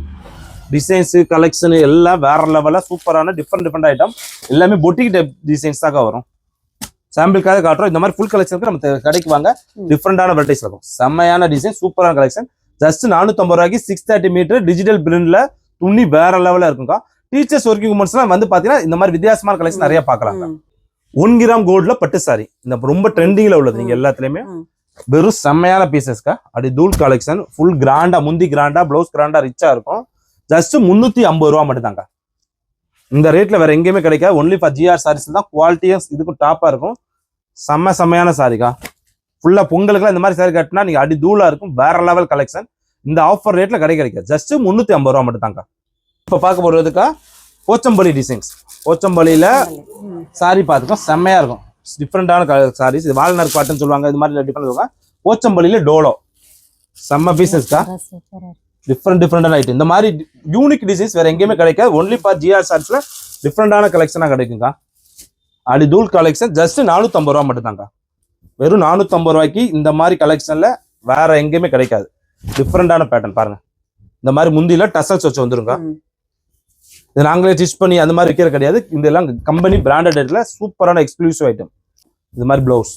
டிசைன்ஸ் கலெக்ஷன் எல்லாம் வேற லெவலா சூப்பரான டிஃப்ரெண்ட் ஐட்டம். எல்லாமே பொட்டிக் டைப் டிசைன்ஸ் தான் வரும். சாம்பிளுக்காக காட்டுறோம். இந்த மாதிரி ஃபுல் கலெக்ஷனுக்கு நம்ம கடைக்கு வாங்க. டிஃப்ரெண்டான வெரைட்டிஸ் இருக்கும். செம்மையான டிசைன், சூப்பரான கலெக்ஷன். ஜஸ்ட் 450 ரூபாய்க்கு 630 மீட்டர் டிஜிட்டல் பிரிண்ட்ல துணி வேற லெவலா இருக்குங்க. டீச்சர்ஸ் ஒர்க்கிங் உமன்ஸ் எல்லாம் வந்து பாத்தீங்கன்னா இந்த மாதிரி வித்தியாசமான கலெக்ஷன் நிறைய பாக்கலாங்க. 1 கிராம் கோல்ட்ல பட்டு சாரி இந்த ரொம்ப ட்ரெண்டிங்ல உள்ளது. நீங்க எல்லாத்துலயுமே வெறும் செம்மையான பீசஸ்க்கா. அப்படி தூள் கலெக்ஷன் ஃபுல் கிராண்டா, முந்தி கிராண்டா, பிளவுஸ் கிராண்டா, ரிச்சா இருக்கும். ஜஸ்ட் 350 ரூபா மட்டும் தாங்க. இந்த ரேட்ல வேற எங்கேயுமே கிடைக்காது. ஒன்லி ஃபார் GR சாரீஸ் தான். குவாலிட்டியும் இதுக்கும் டாப்பா இருக்கும். செம்மையான சாரிக்கா. ஃபுல்லா பொங்கலுக்குலாம் இந்த மாதிரி சாரி கட்டினா நீங்க அடி தூளா இருக்கும். வேற லெவல் கலெக்ஷன். இந்த ஆஃபர் ரேட்ல கிடைக்காது. ஜஸ்ட் 350 ரூபா மட்டும் தாங்க. இப்ப பார்க்க போறதுக்கா போச்சம்பள்ளி டிசைன்ஸ். போச்சம்பள்ளியில சாரி பார்த்துக்கோ, செம்மையா இருக்கும். டிஃப்ரெண்டான சாரீஸ். இது வால்நர் காட்டன் சொல்லுவாங்க. இது மாதிரி டிஃப்ரெண்ட் இருக்கும். போச்சம்பள்ளியில டோலோ செம்ம பீசஸ்க்கா. டிஃப்ரெண்டான ஐட்டம். இந்த மாதிரி யூனிக் டிசைன்ஸ் வேற எங்கேயுமே கிடைக்காது. ஒன்லி ஃபார் GR சாரீஸ்ல டிஃப்ரெண்டான கலெக்ஷனா கிடைக்குங்க. அடி தூள் கலெக்ஷன் ஜஸ்ட் 450 ரூபா மட்டும் தாங்க. வெறும் 450 ரூபாய்க்கு இந்த மாதிரி கலெக்ஷன்ல வேற எங்கேயுமே கிடைக்காது. டிஃப்ரெண்டான பேட்டர்ன் பாருங்க. இந்த மாதிரி முந்தில டசல்ஸ் வச்சு வந்துருங்க. இது நாங்களே ஸ்டிச் பண்ணி அந்த மாதிரி விற்கிற கிடையாது. இதெல்லாம் கம்பெனி பிராண்டட் ரேட்ல சூப்பரான எக்ஸ்க்ளூசிவ் ஐட்டம். இது மாதிரி பிளவுஸ்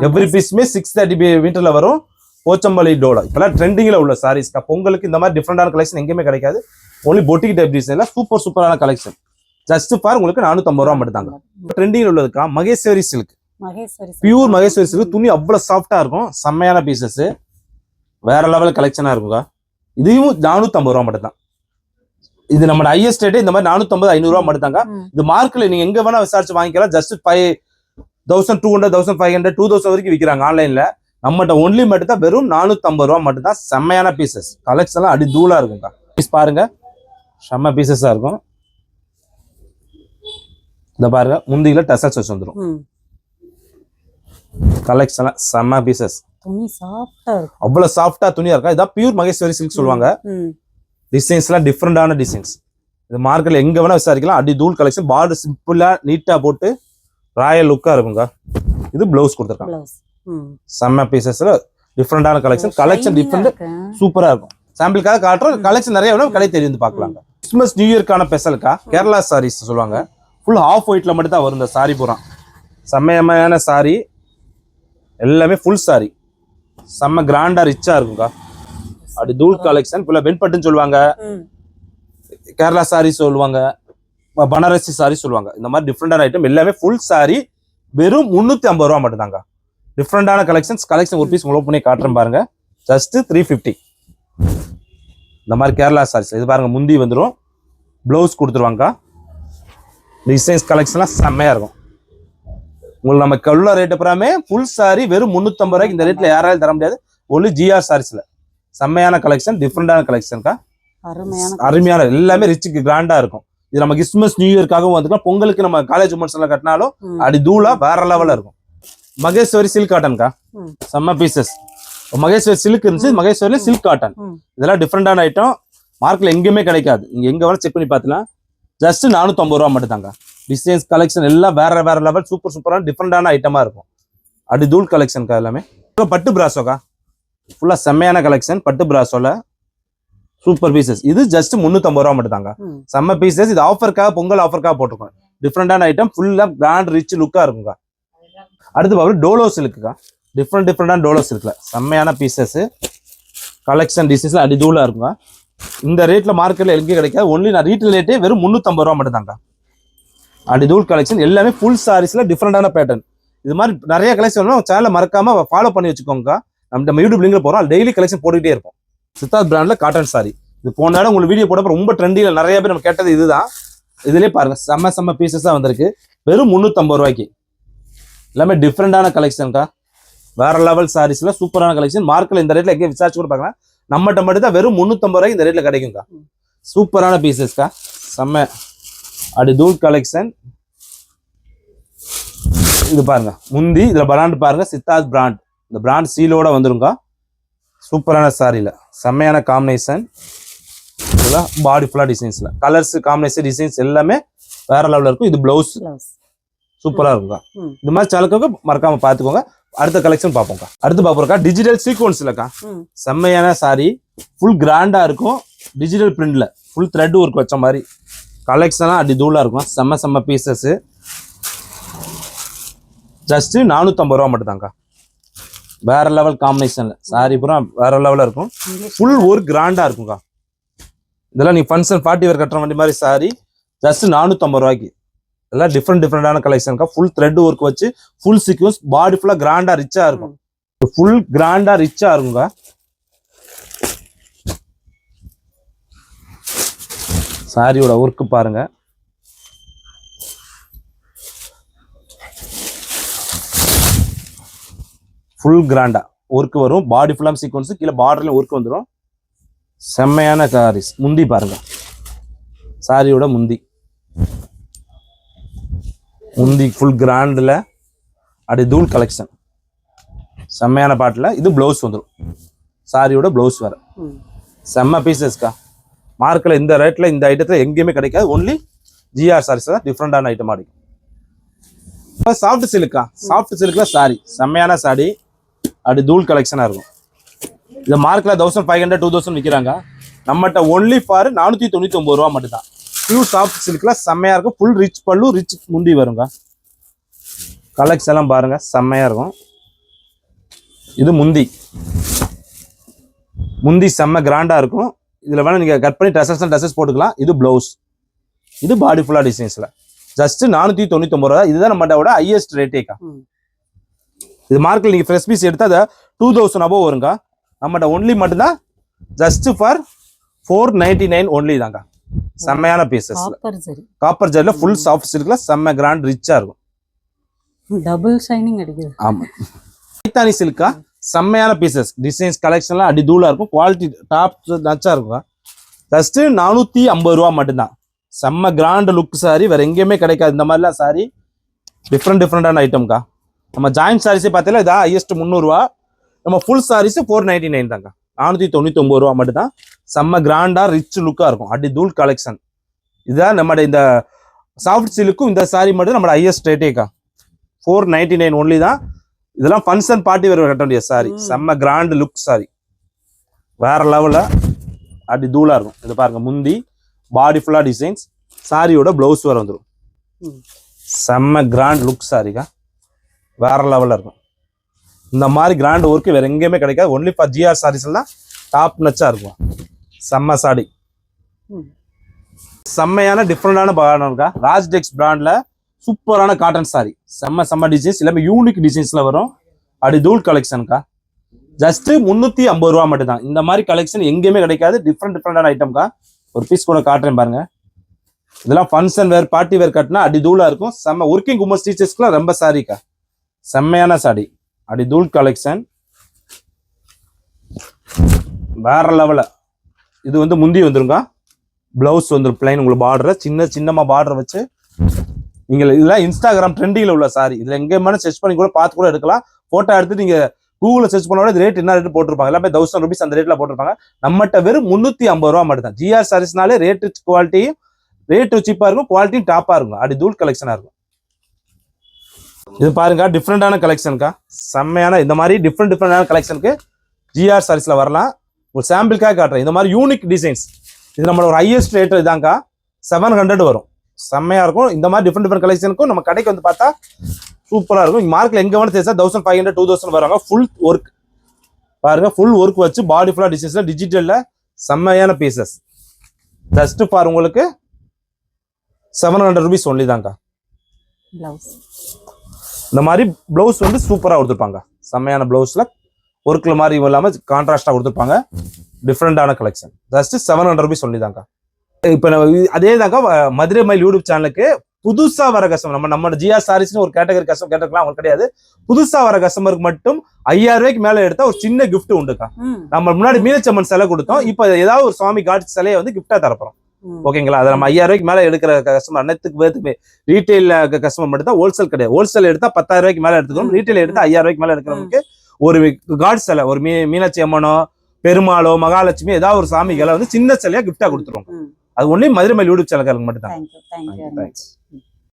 எவ்ரி பீஸுமே 630 மீட்டர்ல வரும். போச்சம்பள்ளி டோலா இப்பெல்லாம் ட்ரெண்டிங்ல உள்ள சாரீஸ். பொங்கலுக்கு இந்த மாதிரி டிஃப்ரெண்டான கலெக்ஷன் எங்கேயுமே கிடைக்காது. ஒன்லி பொட்டிக் டைப் டிசைன்ல சூப்பரான கலெக்ஷன். ஜஸ்ட் ஃபார் உங்களுக்கு 450 ரூபா மட்டும் தாங்க. ட்ரெண்டிங்ல உள்ளதுக்கா Maheshwari silk. Pure Maheshwari silk. துணி அவ்வளவு சாஃப்டா இருக்கும். செம்மையான பீசஸ். வேற லெவல் கலெக்ஷனா இருக்குங்க. இதையும் 450 ரூபா மட்டும் தான். இது நம்ம ஹையஸ்ட் ரேட். இந்த மாதிரி 450, 500 ரூபா மட்டும் தாங்க. இது மார்க்கெட்ல நீங்க எங்க வேணா விசாரிச்சு வாங்கிக்கலாம். ஜஸ்ட் 5200, 1500, 2000 வரைக்கும் விற்கிறாங்க ஆன்லைன்ல. நம்மகிட்ட ஒன்லி மட்டும் தான் வெறும் 450 ரூபா மட்டும் தான். செம்மையான பீசஸ். கலெக்ஷன் எல்லாம் அடி தூளா இருக்குங்க. பீஸ் பாருங்க, செம்ம பீசஸா இருக்கும். இந்த பாருங்க, முந்தியில டசல்ஸ் வச்சு வந்துடும். கலெக்ஷன் செம்ம பீசஸ். அவ்வளவு சாஃப்டா துணியா இருக்கா. இதான் பியூர் மகேஸ்வரி சில்க் சொல்லுவாங்க. டிசைன்ஸ் எல்லாம் டிஃப்ரெண்டான டிசைன்ஸ். இது மார்க்கெட்ல எங்க வேணா விசாரிக்கலாம். அடி தூள் கலெக்ஷன். பார்டர் சிம்பிளா நீட்டா போட்டு ராயல் லுக்கா இருக்குங்க. இது பிளவுஸ் கொடுத்துருக்காங்க. செம்ம பீசஸ்ல டிஃப்ரெண்டான கலெக்ஷன் டிஃப்ரெண்ட் சூப்பரா இருக்கும். சாம்பிளுக்காக காட்டுறோம். கலெக்ஷன் நிறைய வேணும், கடை தெரிந்து பார்க்கலாங்க. கிறிஸ்மஸ் நியூ இயர்க்கான ஸ்பெஷலுக்கா கேரளா சாரீஸ் சொல்லுவாங்க. ஃபுல் ஆஃப் ஒயிட்ல மட்டும் தான் வரும் இந்த சாரி பூரா. செம்மையான சாரி. எல்லாமே ஃபுல் சாரி. செம்ம கிராண்டா ரிச்சா இருக்குங்க. அப்படி தூள் கலெக்ஷன். ஃபுல்லா வெண்பட்டுன்னு சொல்லுவாங்க. கேரளா சாரி சொல்லுவாங்க. பனாரசி சாரி சொல்லுவாங்க. இந்த மாதிரி டிஃப்ரெண்டான ஐட்டம் எல்லாமே ஃபுல் சாரி. வெறும் 350 ரூபா மட்டும் தாங்க. டிஃப்ரெண்டான கலெக்ஷன் ஒரு பீஸ் ஓப்பன் பண்ணி காட்டுறேன் பாருங்க. ஜஸ்ட் 350. இந்த மாதிரி கேரளா சாரீஸ். இது பாருங்க, முந்தி வந்துடும். பிளவுஸ் கொடுத்துருவாங்க. டிசைன்ஸ் கலெக்ஷன்லாம் செம்மையா இருக்கும். உங்களுக்கு நம்ம உள்ள ரேட்டு புறாமே ஃபுல் சாரி வெறும் 350 ரூபாய்க்கு. இந்த ரேட்ல யாராலும் தர முடியாது. ஒன்லி GR சாரீஸ்ல செம்மையான கலெக்ஷன், டிஃப்ரெண்டான கலெக்ஷன்க்கா. அருமையான எல்லாமே ரிச்சுக்கு கிராண்டா இருக்கும். இது நம்ம கிறிஸ்துமஸ் நியூ இயர்க்காகவும் வந்துக்கலாம். பொங்கலுக்கு நம்ம காலேஜ் உமன்ஸ் எல்லாம் கட்டினாலும் அடி தூளா வேற லெவல்ல இருக்கும். மகேஸ்வரி சில்க் காட்டன்கா. செம்ம பீசஸ். மகேஸ்வர் சில்க் இருந்துச்சு, மகேஸ்வர்ல சில்க் காட்டன். இதெல்லாம் டிஃப்ரெண்டான ஐட்டம், மார்க்கெட்ல எங்கேயுமே கிடைக்காது. நீங்க எங்க வேணா செக் பண்ணி பார்த்துலாம். ஜஸ்ட் 450 ரூபா மட்டும் தாங்க. டிசைன்ஸ் கலெக்ஷன் எல்லாம் வேற வேற லெவல், சூப்பரான டிஃப்ரெண்டான ஐட்டமா இருக்கும். அடி தூள் கலெக்ஷனுக்கா எல்லாமே. பட்டு பிராசோக்கா ஃபுல்லா செம்மையான கலெக்ஷன். பட்டு பிராசோல சூப்பர் பீசஸ். இது ஜஸ்ட் 350 ரூபா மட்டும் தாங்க. செம்ம பீசஸ். இது ஆஃபருக்காக, பொங்கல் ஆஃபருக்காக போட்டிருக்கோம். டிஃப்ரெண்டான ஐட்டம், ஃபுல்லா கிராண்ட் ரிச் லுக்கா இருக்குங்க. அடுத்து பாருங்க டோலோ சில்க்குக்கா. டிஃப்ரெண்டான டோலோ சில்க்ல செம்மையான பீசஸ் கலெக்ஷன். டிசைன்ஸ்ல அடி தூளா இருக்குங்க. இந்த ரேட்ல மார்க்கெட்ல எங்கேயும் கிடைக்காது. ஒன்லி நான் ரீட்டைல் ரேட்டே வெறும் 350 ரூபா மட்டும் தாங்க. அடி தூள் கலெக்ஷன் எல்லாமே ஃபுல் சாரீஸ்ல டிஃப்ரெண்டான பேட்டர்ன். இது மாதிரி நிறைய கலெக்ஷன் சேனலை மறக்காம ஃபாலோ பண்ணி வச்சுக்கோங்க. நம்ம யூடியூப் லிங்க்ல போறோம், டெய்லி கலெக்ஷன் போட்டுக்கிட்டே இருக்கும். சித்தார்த் பிராண்ட்ல காட்டன் சாரி. இது போன நேரம் உங்களுக்கு வீடியோ போட ரொம்ப ட்ரெண்டிங்ல நிறைய பேர் நம்ம கேட்டது இதுதான். இதுலயே பாருங்க செம்ம பீசஸா வந்திருக்கு. வெறும் 350 ரூபாய்க்கு. எல்லாமே டிஃப்ரெண்டான கலெக்ஷன்க்கா. வேற லெவல் சாரீஸ்ல சூப்பரான கலெக்ஷன். மார்க்கெட்ல இந்த ரேட்ல எங்கேயும் விசாரிச்சு கூட பார்க்கலாம். நம்மகிட்ட மட்டும் தான் வெறும் 350 ரூபாய்க்கு இந்த ரேட்ல கிடைக்கும்க்கா. சூப்பரான பீசஸ்க்கா. செம்ம அடி தூள் கலெக்ஷன். இது பாருங்க முந்தி, இதுல பிராண்ட் பாருங்க சித்தார்த் பிராண்ட். இந்த பிராண்ட் சீலோட வந்துருங்க. சூப்பரான சாரியில செம்மையான காம்பினேஷன். இதெல்லாம் பாடி ஃபுல்லா டிசைன்ஸ்ல கலர்ஸ் காம்பினேஷன் டிசைன்ஸ் எல்லாமே வேற லெவல்ல இருக்கும். இது பிளவுஸ் சூப்பரா இருக்குங்க. இந்த மாதிரி சலக்கு மறக்காம பாத்துக்கோங்க. அடுத்த கலெக்ஷன் பார்ப்போங்க. அடுத்து பாப்போம்க்கா டிஜிட்டல் சீக்வன்ஸ்லக்கா. செம்மையான சாரி, ஃபுல் கிராண்டா இருக்கும். டிஜிட்டல் பிரிண்ட்ல ஃபுல் த்ரெட் ஒர்க் வச்ச மாதிரி கலெக்ஷனா அடி தூளா இருக்கும். செம்ம பீசஸ். ஜஸ்ட் 450 ரூபா மட்டும் தாங்க. வேற லெவல் காம்பினேஷன்ல சாரி பூரா வேற லெவல்ல இருக்கும். ஃபுல் ஒர்க் கிராண்டா இருக்குங்க. இதெல்லாம் நீ ஃபங்க்ஷன் பார்ட்டி வேர் கட்டுற வண்டி மாதிரி சாரி. ஜஸ்ட் 450 ரூபாய்க்கு. இதெல்லாம் டிஃப்ரெண்டான கலெக்ஷன்க்கா. ஃபுல் த்ரெட் ஒர்க் வச்சு ஃபுல் சீக்வன்ஸ், பாடி ஃபுல்லா கிராண்டா ரிச்சா இருக்கும். ஃபுல் கிராண்டா ரிச்சா இருக்குங்க. சாரியோட ஒர்க் பாருங்க. ஃபுல் கிராண்டா ஒர்க் வரும். பாடி ஃபுல்லா சீக்வன்ஸ், கீழே பார்டர்லயும் ஒர்க் வந்துடும். செம்மையான சாரீஸ். முந்தி பாருங்க, சாரியோட முந்தி ஃபுல் கிராண்ட்ல அடி தூள் கலெக்ஷன். செம்மையான பாட்டில் இது பிளவுஸ் வந்துடும். சாரியோட பிளவுஸ் வேற. செம்ம பீசஸ்க்கா. மார்க்கில் இந்த ரேட்ல இந்த ஐட்டத்துல எங்கேயுமே கிடைக்காது. ஒன்லி ஜிஆர் சாரீஸ் தான் டிஃப்ரெண்டான ஐட்டம் அடிக்கும். சாஃப்ட் சில்க்கா. சாஃப்ட் சில்க்ல சாரி செம்மையான சாரி அடி தூள் கலெக்ஷனா இருக்கும். இந்த மார்க்ல 1500 2000 விற்கிறாங்க. நம்மகிட்ட ஒன்லி ஃபார் 499 ரூபா மட்டும் தான். பியூர் சாஃப்ட் சில்க்ல செம்மையா இருக்கும். ஃபுல் ரிச் பல்லு, ரிச் முந்தி வருங்க. கலெக்ஷன் எல்லாம் பாருங்க செம்மையா இருக்கும். இது முந்தி செம்ம கிராண்டா இருக்கும். இதுல வேணா நீங்க கட் பண்ணி டசஸ் போட்டுக்கலாம். இது பிளவுஸ். இது பாடி ஃபுல்லா டிசைன்ஸ்ல ஜஸ்ட் 499 ரூபா. இதுதான் நம்மகிட்ட ஹையஸ்ட் ரேட்டேக்கா. இது மார்க்கெட் நீங்க ஃப்ரெஷ் பீஸ் எடுத்தா அதை 2000 அபோவ் வருங்க. நம்மகிட்ட ஒன்லி மட்டும்தான் ஜஸ்ட் ஃபார் 499 ஒன்லி தாங்க. செம்மையான பீசஸ். காப்பர் ஜெர்ல ஃபுல் சாஃப்ட் சில்க்ல செம்ம கிராண்ட் ரிச்சா இருக்கும். டபுள் ஷைனிங் அடிக்குது. ஆமா, பைத்தானி சில்கா. செம்மையான பீசஸ். டிசைன்ஸ் கலெக்ஷன்லாம் அடி தூளா இருக்கும். குவாலிட்டி டாப் நச்சா இருக்கும். ஜஸ்ட் 450 ரூபா மட்டும்தான். செம்ம கிராண்ட் லுக் சாரி. வேற எங்கேயுமே கிடைக்காது இந்த மாதிரிலாம் சாரி. டிஃப்ரெண்டான ஐட்டம்க்கா. நம்ம ஜாயிண்ட் சாரீஸே பார்த்தீங்கன்னா இதான் ஹையஸ்ட் 300 ரூபா. நம்ம ஃபுல் சாரீஸ் 499 தாங்க. 499 ரூபா மட்டும் தான். செம்ம கிராண்டா ரிச் லுக்கா இருக்கும். அடி தூள் கலெக்ஷன். இதுதான் நம்ம இந்த சாஃப்ட் சில்க்கும் இந்த சாரி மட்டும் நம்ம ஹையஸ்ட் ரேட்டேக்கா. 499 ஒன்லி தான். இதெல்லாம் ஃபங்க்ஷன் பார்ட்டி வேற கட்ட வேண்டிய சாரி. செம்ம கிராண்ட் லுக் சாரி. வேற லெவல்ல அடி தூளா இருக்கும். இது பாருங்க முந்தி, பாடி ஃபுல்லா டிசைன்ஸ். சாரியோட பிளவுஸ் வேற வந்துடும். செம்ம கிராண்ட் லுக் சாரிக்கா. வேற லெவல்ல இருக்கும். இந்த மாதிரி கிராண்ட் ஒர்க்கு வேற எங்கேயுமே கிடைக்காது. ஒன்லி ஃபார் ஜிஆர் சாரீஸ் எல்லாம் டாப் நச்சா இருக்கும். செம்ம சாடி. செம்மையான டிஃப்ரெண்டான பிராண்ட் இருக்கா. ராஜ்டெக்ஸ் பிராண்ட்ல சூப்பரான காட்டன் சாரி. செம்ம டிசைன்ஸ். எல்லாமே யூனிக் டிசைன்ஸ்ல வரும். அடி தூள் கலெக்ஷன்க்கா. ஜஸ்ட் 350 ரூபா மட்டும் தான். இந்த மாதிரி கலெக்ஷன் எங்கேயுமே கிடைக்காது. டிஃப்ரெண்டான ஐட்டம்க்கா. ஒரு பீஸ் கூட காட்டுறேன் பாருங்க. இதெல்லாம் ஃபங்க்ஷன் வேர், பார்ட்டி வேர் கட்டினா அடி தூளா இருக்கும். செம்ம ஒர்க்கிங் உமன்ஸ் டீச்சர்ஸ்க்குலாம் ரொம்ப சாரிக்கா. செம்மையான சாடி. அடி தூள் கலெக்ஷன் வேற லெவல. இது முந்தி வந்துருங்க. பிளவுஸ் வந்துடும் பிளைன். உங்களுக்கு பார்டர் சின்னமா பார்டர் வச்சு நீங்க இதெல்லாம் இன்ஸ்டாகிராம் ட்ரெண்டிங்ல உள்ள சாரி. இதுல எங்க செர்ச் பண்ணி கூட பார்த்து கூட எடுக்கலாம். போட்டோ எடுத்து நீங்க கூகுள்ல சர்ச் பண்ணோட ரேட் என்ன ரேட் போட்டிருப்பாங்க, எல்லாமே 1000 rupees அந்த ரேட்ல போட்டிருப்பாங்க. நம்மகிட்ட வெறும் 350 ரூபா மட்டும் தான். ஜிஆர் சாரீஸ்னாலே ரேட்டு குவாலிட்டியும் ரேட்டு சீப்பா இருக்கும், குவாலிட்டியும் டாப்பா இருக்கும். அப்படி தூள் கலெக்ஷனா இருக்கும். இது பாருங்க, டிஃப்ரெண்டான கலெக்ஷனுக்கா, செம்மையான இந்த மாதிரி டிஃப்ரெண்டான கலெக்ஷனுக்கு ஜிஆர் சாரீஸ்ல வரலாம். ஒரு சாம்பிளுக்காக காட்டுறேன். இந்த மாதிரி யூனிக் டிசைன்ஸ், இது நம்மளோட ஒரு ஹையஸ்ட் ரேட் இதாங்கா, 700 வரும். செம்மையா இருக்கும். இந்த மாதிரி டிஃப்ரெண்ட் கலெக்ஷனுக்கும் நம்ம கடைக்கு வந்து பார்த்தா சூப்பரா இருக்கும். மார்க்கெட்ல எங்க வேணும் தெரிஞ்சா 1500 2000 வராங்க. ஃபுல் ஒர்க் பாருங்க, ஃபுல் ஒர்க் வச்சு பாடி ஃபுல்லா டிசைன்ஸ்ல டிஜிட்டல்ல செம்மையான பீசஸ். ஜஸ்ட் ஃபார் உங்களுக்கு 700 rupees ஒன்லி தாங்க. பிளவுஸ் இந்த மாதிரி பிளவுஸ் வந்து சூப்பரா கொடுத்துருப்பாங்க. செம்மையான பிளவுஸ்ல ஒர்க்ல மாதிரி இல்லாம கான்ட்ராஸ்டா கொடுத்துருப்பாங்க. டிஃப்ரெண்டான கலெக்ஷன். ஜஸ்ட் 700 rupees ஒன்லி தாங்க. இப்ப அதே தாங்க மதுரை மயில் யூடியூப் சேனலுக்கு புதுசா வர கஸ்டமர், நம்ம ஜிஆர் சாரீஸ்னு ஒரு கேட்டகரி கஸ்டமர் கேட்டிருக்கலாம், அவங்க கிடையாது. புதுசா வர கஸ்டமருக்கு மட்டும் 5000 ரூபாய்க்கு மேல எடுத்தா ஒரு சின்ன கிஃப்ட் உண்டுக்கா. நம்ம முன்னாடி மீனச்சம்மன் சிலை கொடுத்தோம், இப்ப ஏதாவது ஒரு சுவாமி காட் சிலையை வந்து கிஃப்டா தரப்போம். ஓகேங்களா? அதை நம்ம 5000 ரூபாய்க்கு மேல எடுக்கிற கஸ்டமர் அனைத்துக்கு பேத்துக்கு ரீட்டைல் கஸ்டமர் மட்டும் தான், ஹோல்சேல் கிடையாது. ஹோல்சேல் எடுத்தா 10000 ரூபாய்க்கு மேல எடுத்துக்கணும், ரீட்டைல் எடுத்தா 5000 ரூபாய்க்கு மேல எடுக்கிறவங்களுக்கு ஒரு காட் சிலை, ஒரு மீனாட்சி அம்மனோ பெருமாளோ மகாலட்சுமி ஏதாவது ஒரு சாமிகளை வந்து சின்ன சிலையா கிஃப்டா கொடுத்துருவோம். அது ஒன்லி மதுரை மயில் யூடியூப் சேனலுக்கு மட்டும் தான். தேங்க்யூ.